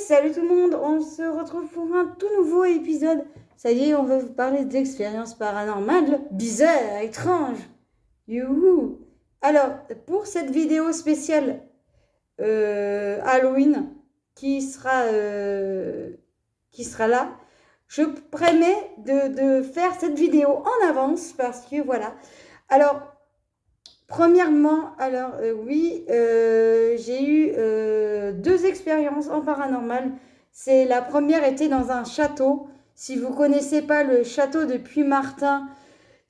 Salut tout le monde, on se retrouve pour un tout nouveau épisode. Ça y est, on va vous parler d'expériences paranormales, bizarres, étranges. Youhou! Alors, pour cette vidéo spéciale Halloween qui sera là, je promets de faire cette vidéo en avance parce que voilà. Alors, premièrement, oui, j'ai eu deux expériences en paranormal. La première était dans un château. Si vous connaissez pas le château de Puy-Martin,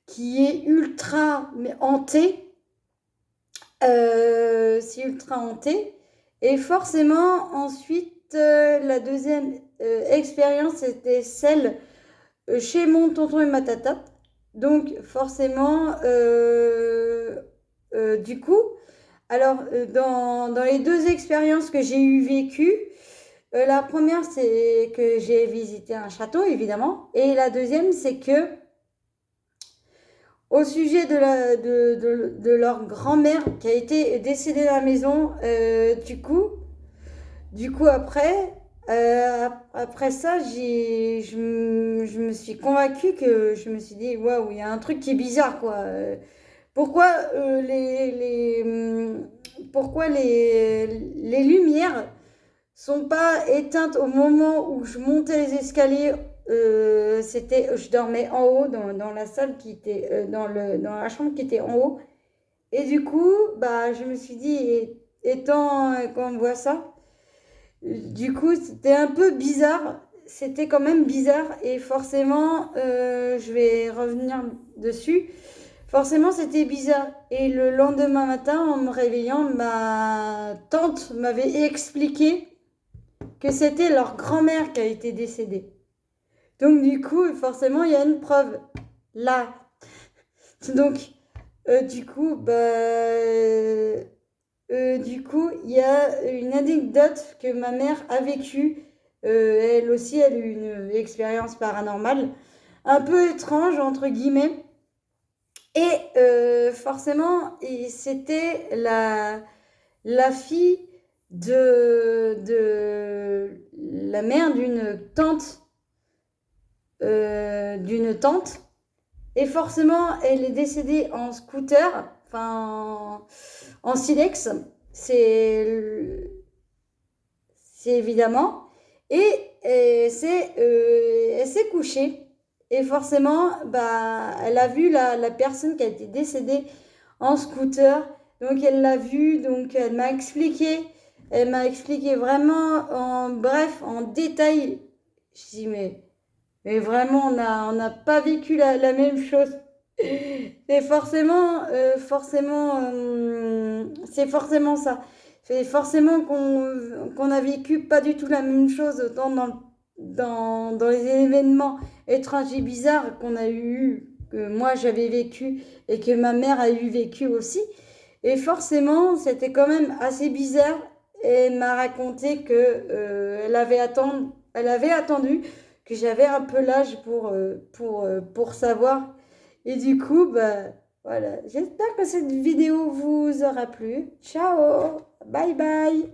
qui est ultra hanté, c'est ultra hanté. Et forcément, ensuite, la deuxième expérience était celle chez mon tonton et ma tata. Donc forcément, du coup, dans les deux expériences que j'ai eu vécues, la première, c'est que j'ai visité un château, évidemment. Et la deuxième, c'est que, au sujet de leur grand-mère qui a été décédée à la maison, après ça, je me suis convaincue que je me suis dit, waouh, il y a un truc qui est bizarre, quoi. Pourquoi pourquoi les lumières sont pas éteintes au moment où je montais les escaliers? Je dormais en haut dans la salle qui était dans la chambre qui était en haut. Et du coup, bah, je me suis dit, étant qu'on voit ça, du coup, c'était un peu bizarre. C'était quand même bizarre et forcément, je vais revenir dessus. Forcément, c'était bizarre. Et le lendemain matin, en me réveillant, ma tante m'avait expliqué que c'était leur grand-mère qui a été décédée. Donc, du coup, forcément, il y a une preuve là. Donc, il y a une anecdote que ma mère a vécue. Elle aussi, elle a eu une expérience paranormale un peu étrange, entre guillemets. Et forcément, c'était la fille de la mère d'une tante. Et forcément, elle est décédée en scooter, enfin en silex. C'est évidemment. Elle s'est couchée. Et forcément, bah, elle a vu la personne qui a été décédée en scooter. Donc, elle l'a vue. Donc, elle m'a expliqué. Elle m'a expliqué vraiment en détail. Je dis, mais vraiment, on n'a pas vécu la même chose. Et c'est forcément ça. C'est forcément qu'on a vécu pas du tout la même chose, autant dans les événements étranges et bizarres qu'on a eu, que moi j'avais vécu et que ma mère a eu vécu aussi. Et forcément, c'était quand même assez bizarre. Et elle m'a raconté que elle avait attendu que j'avais un peu l'âge pour savoir. Et du coup, bah, voilà. J'espère que cette vidéo vous aura plu. Ciao! Bye bye!